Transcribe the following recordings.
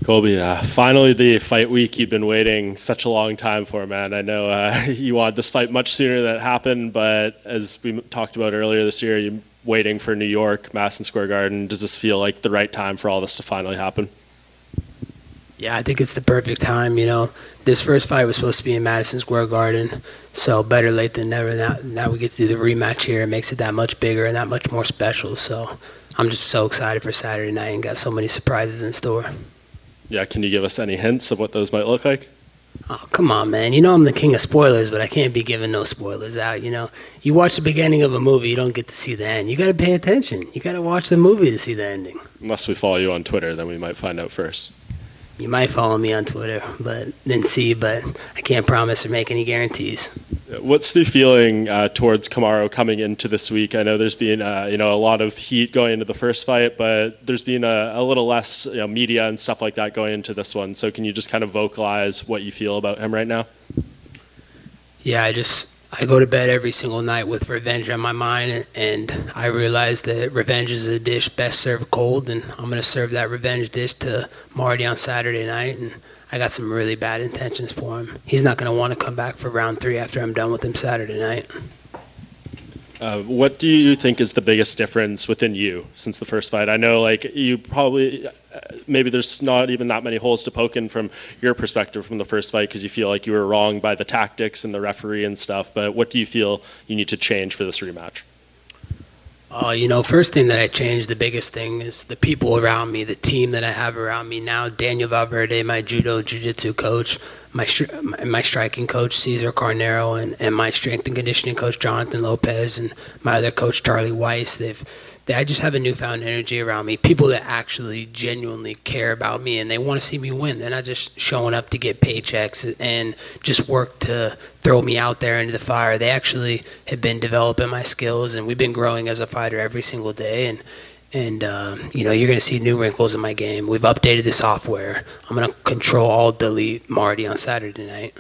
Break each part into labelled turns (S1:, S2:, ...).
S1: Colby, finally the fight week you've been waiting such a long time for, man. I know you wanted this fight much sooner than it happened, but as we talked about earlier this year, you're waiting for New York, Madison Square Garden. Does this feel like the right time for all this to finally happen?
S2: Yeah, I think it's the perfect time. This first fight was supposed to be in Madison Square Garden, so better late than never. Now we get to do the rematch here. It makes it that much bigger and that much more special. So I'm just so excited for Saturday night and got so many surprises in store.
S1: Yeah, can you give us any hints of what those might look like?
S2: Oh, come on, man. I'm the king of spoilers, but I can't be giving no spoilers out. You watch the beginning of a movie, you don't get to see the end. You got to pay attention. You got to watch the movie to see the ending.
S1: Unless we follow you on Twitter, then we might find out first.
S2: You might follow me on Twitter, but I can't promise or make any guarantees.
S1: What's the feeling towards Kamaru coming into this week? I know there's been a lot of heat going into the first fight, but there's been a little less media and stuff like that going into this one. So can you just kind of vocalize what you feel about him right now?
S2: Yeah, I go to bed every single night with revenge on my mind, and I realize that revenge is a dish best served cold, and I'm going to serve that revenge dish to Marty on Saturday night, and I got some really bad intentions for him. He's not going to want to come back for round 3 after I'm done with him Saturday night.
S1: What do you think is the biggest difference within you since the first fight? I know you probably, maybe there's not even that many holes to poke in from your perspective from the first fight because you feel like you were wrong by the tactics and the referee and stuff, but what do you feel you need to change for this rematch?
S2: First thing that I changed, the biggest thing is the people around me, the team that I have around me now. Daniel Valverde, my jiu-jitsu coach, my striking coach, Cesar Carnero, and my strength and conditioning coach, Jonathan Lopez, and my other coach, Charlie Weiss. I just have a newfound energy around me. People that actually genuinely care about me and they want to see me win. They're not just showing up to get paychecks and just work to throw me out there into the fire. They actually have been developing my skills, and we've been growing as a fighter every single day. And you're going to see new wrinkles in my game. We've updated the software. I'm going to control alt delete Marty on Saturday night.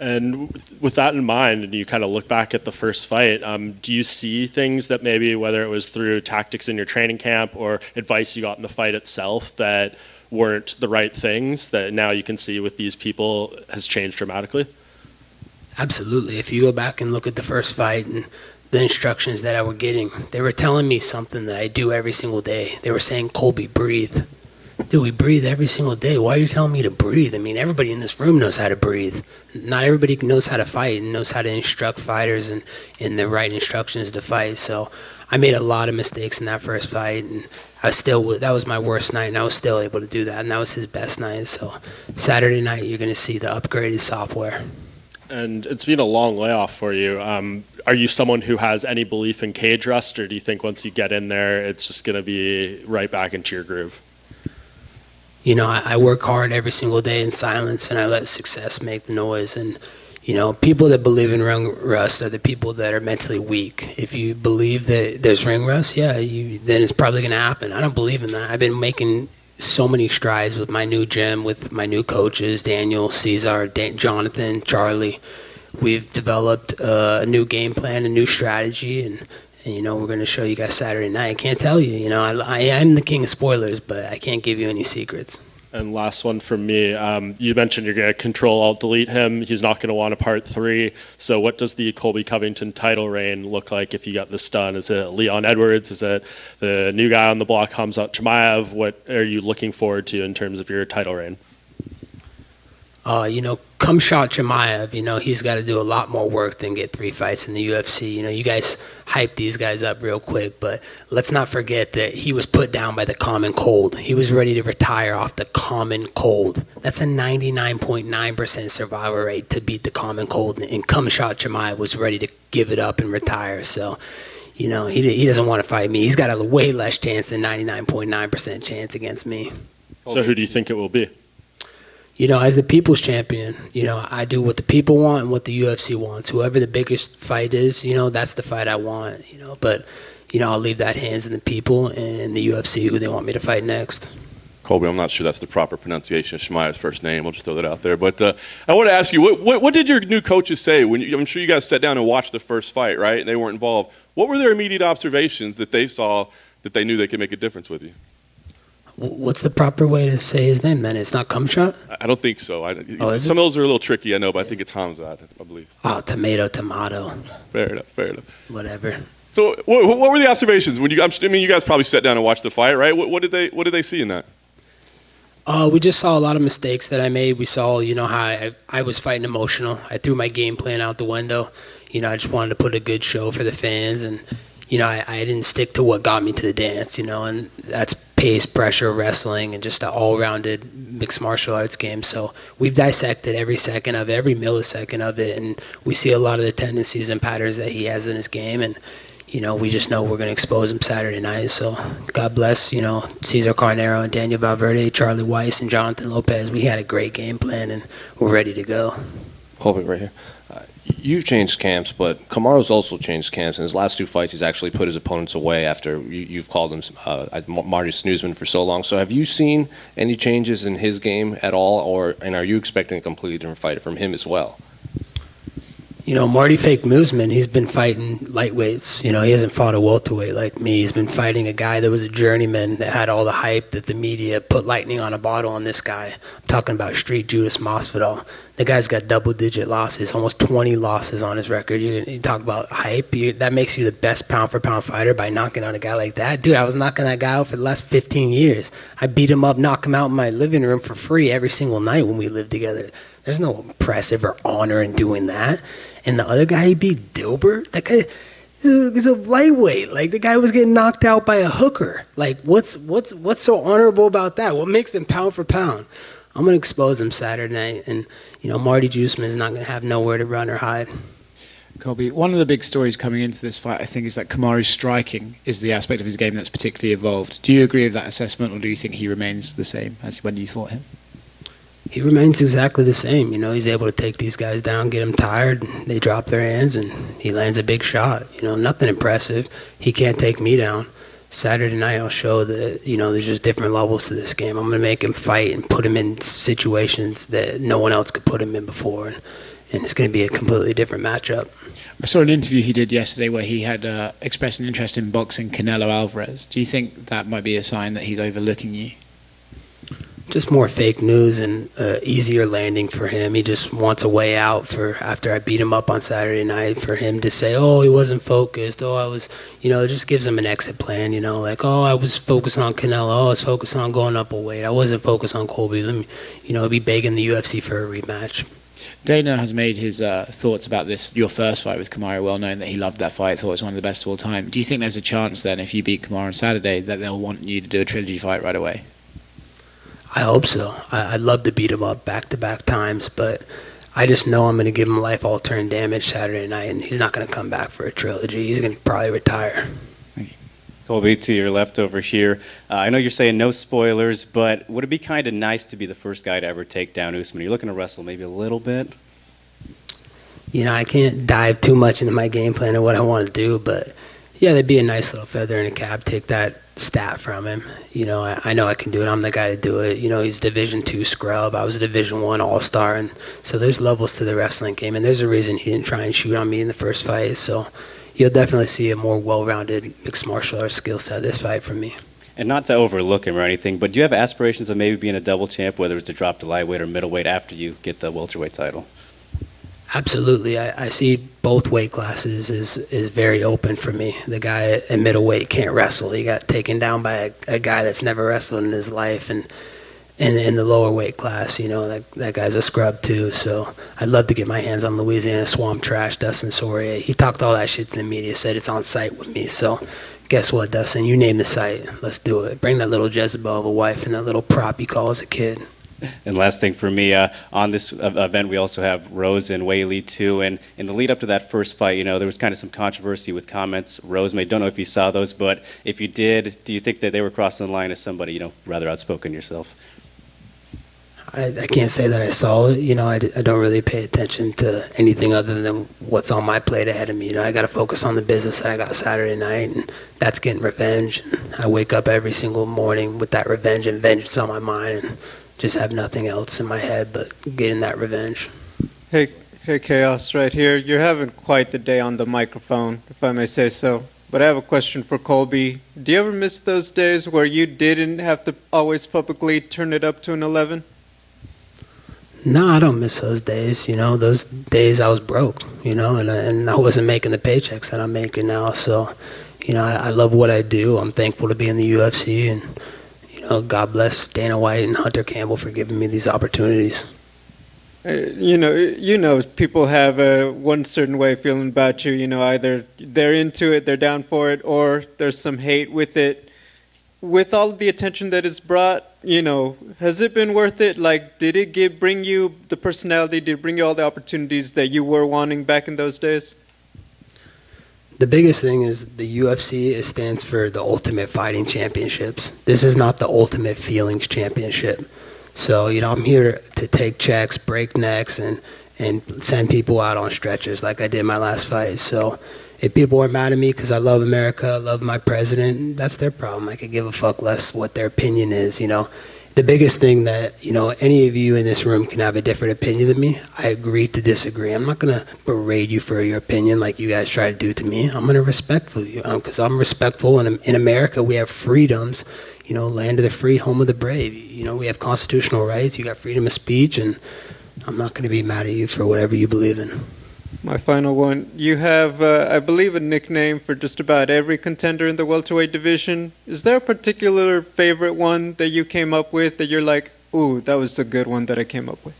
S1: And with that in mind, and you kind of look back at the first fight, do you see things that maybe, whether it was through tactics in your training camp or advice you got in the fight itself, that weren't the right things that now you can see with these people has changed dramatically?
S2: Absolutely. If you go back and look at the first fight and the instructions that I were getting, they were telling me something that I do every single day. They were saying, Colby, breathe. Dude, we breathe every single day. Why are you telling me to breathe? I mean, everybody in this room knows how to breathe. Not everybody knows how to fight and knows how to instruct fighters and the right instructions to fight. So I made a lot of mistakes in that first fight, and that was my worst night, and I was still able to do that, and that was his best night. So Saturday night, you're going to see the upgraded software.
S1: And it's been a long layoff for you. Are you someone who has any belief in cage rust, or do you think once you get in there, it's just going to be right back into your groove?
S2: I work hard every single day in silence, and I let success make the noise. And, people that believe in ring rust are the people that are mentally weak. If you believe that there's ring rust, then it's probably going to happen. I don't believe in that. I've been making so many strides with my new gym, with my new coaches, Daniel, Cesar, Jonathan, Charlie. We've developed a new game plan, a new strategy, and we're going to show you guys Saturday night. I can't tell you, I am the king of spoilers, but I can't give you any secrets.
S1: And last one from me. You mentioned you're going to control alt delete him. He's not going to want a part 3. So what does the Colby Covington title reign look like if you got this done? Is it Leon Edwards? Is it the new guy on the block, Khamzat Chimaev? What are you looking forward to in terms of your title reign?
S2: Khamzat Chimaev, he's got to do a lot more work than get 3 fights in the UFC. You guys hype these guys up real quick, but let's not forget that he was put down by the common cold. He was ready to retire off the common cold. That's a 99.9% survival rate to beat the common cold, and Khamzat Chimaev was ready to give it up and retire. So, he doesn't want to fight me. He's got a way less chance than 99.9% chance against me.
S1: So who do you think it will be?
S2: As the people's champion, I do what the people want and what the UFC wants. Whoever the biggest fight is, that's the fight I want, But, I'll leave that hands in the people and the UFC who they want me to fight next.
S3: Colby, I'm not sure that's the proper pronunciation of Chimaev's first name. We'll just throw that out there. But I want to ask you, what did your new coaches say? I'm sure you guys sat down and watched the first fight, right? And they weren't involved. What were their immediate observations that they saw that they knew they could make a difference with you?
S2: What's the proper way to say his name, then? It's not Cumshot?
S3: I don't think so.
S2: Is
S3: Some of those are a little tricky, I know, but I think it's Hamzat, I believe.
S2: Oh, tomato.
S3: Fair enough.
S2: Whatever.
S3: So what were the observations when you? I mean, you guys probably sat down and watched the fight, right? What did they see in that?
S2: We just saw a lot of mistakes that I made. We saw, how I was fighting emotional. I threw my game plan out the window. I just wanted to put a good show for the fans, and I didn't stick to what got me to the dance. And that's pace, pressure, wrestling, and just an all-rounded mixed martial arts game. So we've dissected every second of it, every millisecond of it, and we see a lot of the tendencies and patterns that he has in his game, and we just know we're going to expose him Saturday night. So God bless, Cesar Carnero and Daniel Valverde, Charlie Weiss, and Jonathan Lopez. We had a great game plan, and we're ready to go.
S4: Colby, right here. You've changed camps, but Kamaru's also changed camps. In his last 2 fights, he's actually put his opponents away after you've called him Marty Snoozman for so long. So have you seen any changes in his game at all, and are you expecting a completely different fight from him as well?
S2: Marty Fake Newsman, he's been fighting lightweights. He hasn't fought a welterweight like me. He's been fighting a guy that was a journeyman that had all the hype that the media put lightning on a bottle on this guy. I'm talking about Street Judas Masvidal. The guy's got double-digit losses, almost 20 losses on his record. You talk about hype. That makes you the best pound-for-pound fighter by knocking out a guy like that. Dude, I was knocking that guy out for the last 15 years. I beat him up, knock him out in my living room for free every single night when we lived together. There's no impressive or honor in doing that. And the other guy he beat, Dilbert, that guy is a lightweight. Like, the guy was getting knocked out by a hooker. Like, what's so honorable about that? What makes him pound for pound? I'm going to expose him Saturday night. And, Marty Juiceman is not going to have nowhere to run or hide.
S5: Colby, one of the big stories coming into this fight, I think, is that Kamaru's striking is the aspect of his game that's particularly evolved. Do you agree with that assessment, or do you think he remains the same as when you fought him?
S2: He remains exactly the same. He's able to take these guys down, get them tired, they drop their hands, and he lands a big shot. Nothing impressive. He can't take me down. Saturday night I'll show that, there's just different levels to this game. I'm going to make him fight and put him in situations that no one else could put him in before, and it's going to be a completely different matchup.
S5: I saw an interview he did yesterday where he had expressed an interest in boxing Canelo Alvarez. Do you think that might be a sign that he's overlooking you?
S2: Just more fake news and easier landing for him. He just wants a way out for after I beat him up on Saturday night for him to say, oh, he wasn't focused. Oh, I was, it just gives him an exit plan, like, oh, I was focused on Canelo. Oh, I was focused on going up a weight. I wasn't focused on Colby. Let me, be begging the UFC for a rematch.
S5: Dana has made his thoughts about this, your first fight with Kamaru, well known that he loved that fight, thought it was one of the best of all time. Do you think there's a chance then, if you beat Kamaru on Saturday, that they'll want you to do a trilogy fight right away?
S2: I hope so. I'd love to beat him up back-to-back times, but I just know I'm going to give him life-altering damage Saturday night, and he's not going to come back for a trilogy. He's going to probably retire.
S6: Colby, to your left over here. I know you're saying no spoilers, but would it be kind of nice to be the first guy to ever take down Usman? Are you looking to wrestle maybe a little bit?
S2: I can't dive too much into my game plan and what I want to do, but yeah, there'd be a nice little feather in a cap. Take that stat from him. I know I can do it. I'm the guy to do it. He's Division II scrub. I was a Division I All-Star, and so there's levels to the wrestling game, and there's a reason he didn't try and shoot on me in the first fight. So you'll definitely see a more well-rounded mixed martial arts skill set this fight from me.
S6: And not to overlook him or anything, but do you have aspirations of maybe being a double champ, whether it's to drop to lightweight or middleweight after you get the welterweight title?
S2: Absolutely. I see both weight classes is very open for me. The guy at middleweight can't wrestle. He got taken down by a guy that's never wrestled in his life. And in the lower weight class, that guy's a scrub too. So I'd love to get my hands on Louisiana Swamp Trash, Dustin Soria. He talked all that shit to the media, said it's on site with me. So guess what, Dustin? You name the site. Let's do it. Bring that little Jezebel of a wife and that little prop you call as a kid.
S6: And last thing for me, on this event, we also have Rose and Whaley too. And in the lead up to that first fight, there was kind of some controversy with comments Rose made. Don't know if you saw those, but if you did, do you think that they were crossing the line as somebody, rather outspoken yourself?
S2: I can't say that I saw it. I don't really pay attention to anything other than what's on my plate ahead of me. I got to focus on the business that I got Saturday night, and that's getting revenge. I wake up every single morning with that revenge and vengeance on my mind, and just have nothing else in my head but getting that revenge.
S7: Hey, Chaos, right here. You're having quite the day on the microphone, if I may say so. But I have a question for Colby. Do you ever miss those days where you didn't have to always publicly turn it up to an 11?
S2: No, I don't miss those days. Those days I was broke, and I wasn't making the paychecks that I'm making now. So, I love what I do. I'm thankful to be in the UFC, and, God bless Dana White and Hunter Campbell for giving me these opportunities.
S7: People have one certain way of feeling about you. Either they're into it, they're down for it, or there's some hate with it. With all of the attention that it's brought, has it been worth it? Like, did it bring you the personality? Did it bring you all the opportunities that you were wanting back in those days?
S2: The biggest thing is the UFC stands for the Ultimate Fighting Championships. This is not the Ultimate Feelings Championship. So, I'm here to take checks, break necks, and send people out on stretchers like I did my last fight. So if people are mad at me because I love America, I love my president, that's their problem. I could give a fuck less what their opinion is, The biggest thing that, any of you in this room can have a different opinion than me. I agree to disagree. I'm not going to berate you for your opinion like you guys try to do to me. I'm going to respect you because I'm respectful. And in America, we have freedoms, land of the free, home of the brave. We have constitutional rights. You got freedom of speech. And I'm not going to be mad at you for whatever you believe in.
S7: My final one. You have, I believe, a nickname for just about every contender in the welterweight division. Is there a particular favorite one that you came up with that you're like, ooh, that was a good one that I came up with?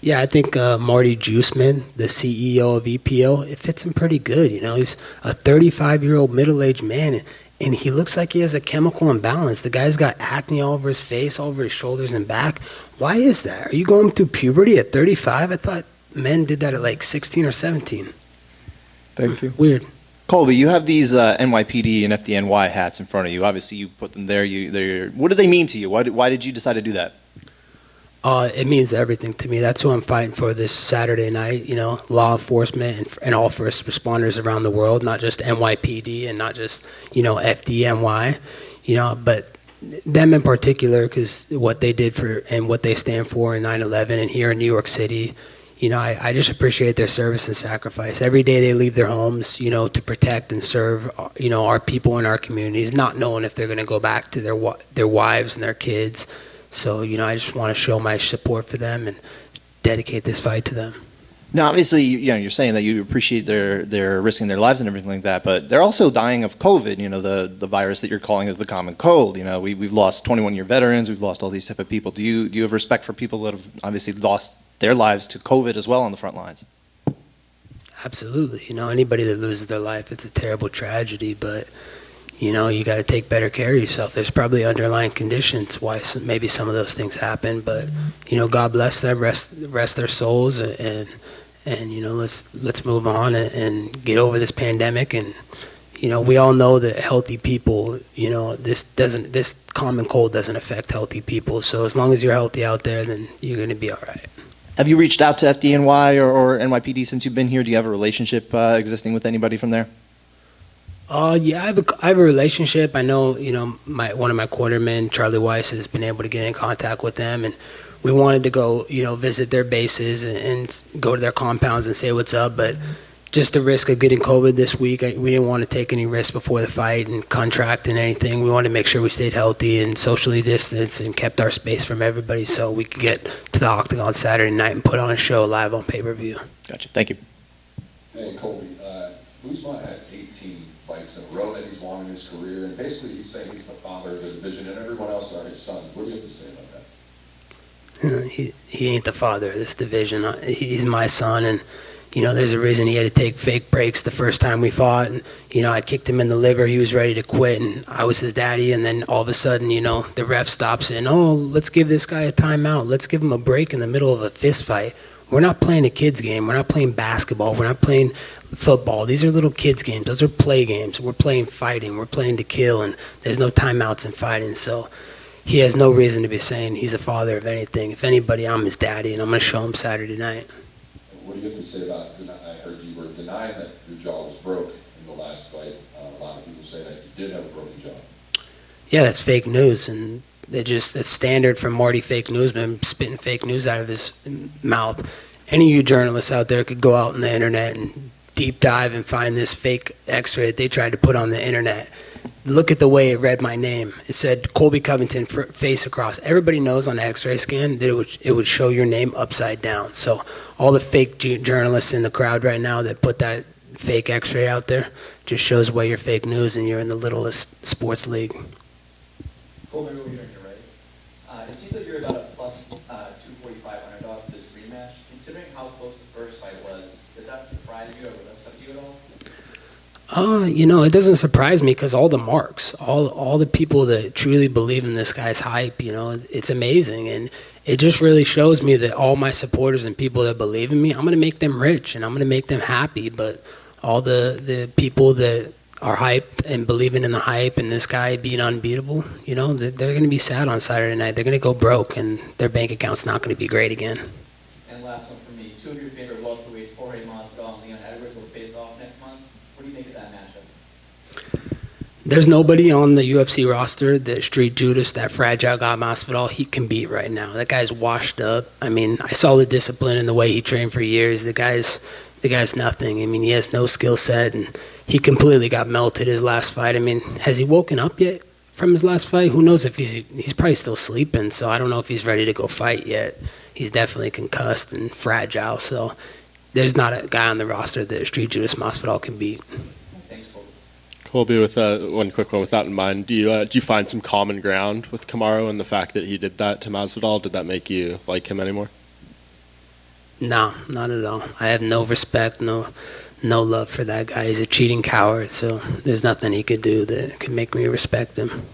S2: Yeah, I think Marty Juiceman, the CEO of EPO, it fits him pretty good. He's a 35-year-old middle-aged man, and he looks like he has a chemical imbalance. The guy's got acne all over his face, all over his shoulders and back. Why is that? Are you going through puberty at 35? I thought men did that at like 16 or 17.
S7: Thank you.
S2: Weird.
S8: Colby, you have these NYPD and FDNY hats in front of you. Obviously, you put them there. What do they mean to you? Why did you decide to do that?
S2: It means everything to me. That's who I'm fighting for this Saturday night. Law enforcement and all first responders around the world, not just NYPD and not just FDNY. But them in particular, because what they did for and what they stand for in 9/11 and here in New York City. I just appreciate their service and sacrifice. Every day they leave their homes, to protect and serve, our people in our communities, not knowing if they're going to go back to their wives and their kids. So, I just want to show my support for them and dedicate this fight to them.
S8: Now, obviously, you're saying that you appreciate their risking their lives and everything like that, but they're also dying of COVID. The virus that you're calling is the common cold. We've lost 21-year veterans, we've lost all these type of people. Do you have respect for people that have obviously lost their lives to COVID as well on the front lines?
S2: Absolutely. Anybody that loses their life, it's a terrible tragedy, but you got to take better care of yourself. There's probably underlying conditions why maybe some of those things happen, but God bless them, rest their souls, and let's move on and get over this pandemic. And we all know that healthy people, this common cold doesn't affect healthy people. So as long as you're healthy out there, then you're going to be all right.
S8: Have you reached out to FDNY or NYPD since you've been here? Do you have a relationship existing with anybody from there?
S2: Yeah, I have a relationship. I know, one of my quartermen, Charlie Weiss, has been able to get in contact with them, and we wanted to go, visit their bases and go to their compounds and say what's up. But just the risk of getting COVID this week, we didn't want to take any risks before the fight and contracting anything. We wanted to make sure we stayed healthy and socially distanced and kept our space from everybody so we could get to the Octagon Saturday night and put on a show live on pay-per-view.
S8: Gotcha. Thank you.
S9: Hey, Colby, Usman has 18 fights in a row that he's won in his career, and basically he's saying he's the father of the division and everyone else are his sons. What do you have to say about that?
S2: He ain't the father of this division. He's my son, and there's a reason he had to take fake breaks the first time we fought. And I kicked him in the liver. He was ready to quit, and I was his daddy. And then all of a sudden, the ref stops and let's give this guy a timeout. Let's give him a break in the middle of a fist fight. We're not playing a kids game. We're not playing basketball. We're not playing football. These are little kids games. Those are play games. We're playing fighting. We're playing to kill, and there's no timeouts in fighting. So he has no reason to be saying he's a father of anything. If anybody, I'm his daddy, and I'm going to show him Saturday night.
S9: What do you have to say about, I heard you were denying that your jaw was broke in the last fight. A lot of people say that you did have a broken jaw.
S2: Yeah, that's fake news, and it's standard for Marty Fake Newsman spitting fake news out of his mouth. Any of you journalists out there could go out on the internet and deep dive and find this fake X-ray that they tried to put on the internet. Look at the way it read my name. It said Colby Covington, face across. Everybody knows on the X-ray scan that it would show your name upside down. So all the fake journalists in the crowd right now that put that fake X-ray out there just shows why you're fake news and you're in the littlest sports league.
S10: Colby, over here on your right. It seems like you're about a plus 245 underdog for this rematch. Considering how close the first fight was, does that surprise you or upset you at all?
S2: It doesn't surprise me because all the marks, all the people that truly believe in this guy's hype, it's amazing. And it just really shows me that all my supporters and people that believe in me, I'm going to make them rich and I'm going to make them happy. But all the people that are hyped and believing in the hype and this guy being unbeatable, they're going to be sad on Saturday night. They're going to go broke and their bank account's not going to be great again.
S10: And last one for me. Two of your favorite welterweights, Jorge Masvidal and Leon Edwards, will face off next month. What do you think of that matchup?
S2: There's nobody on the UFC roster that Street Judas, that fragile guy Masvidal, he can beat right now. That guy's washed up. I mean, I saw the discipline and the way he trained for years. The guy's nothing. I mean, he has no skill set, and he completely got melted his last fight. I mean, has he woken up yet from his last fight? Who knows if he's probably still sleeping, so I don't know if he's ready to go fight yet. He's definitely concussed and fragile, so there's not a guy on the roster that Street Judas Masvidal can beat.
S1: Colby, with one quick one with that in mind, do you find some common ground with Kamaru and the fact that he did that to Masvidal? Did that make you like him anymore?
S2: No, not at all. I have no respect, no love for that guy. He's a cheating coward, so there's nothing he could do that could make me respect him.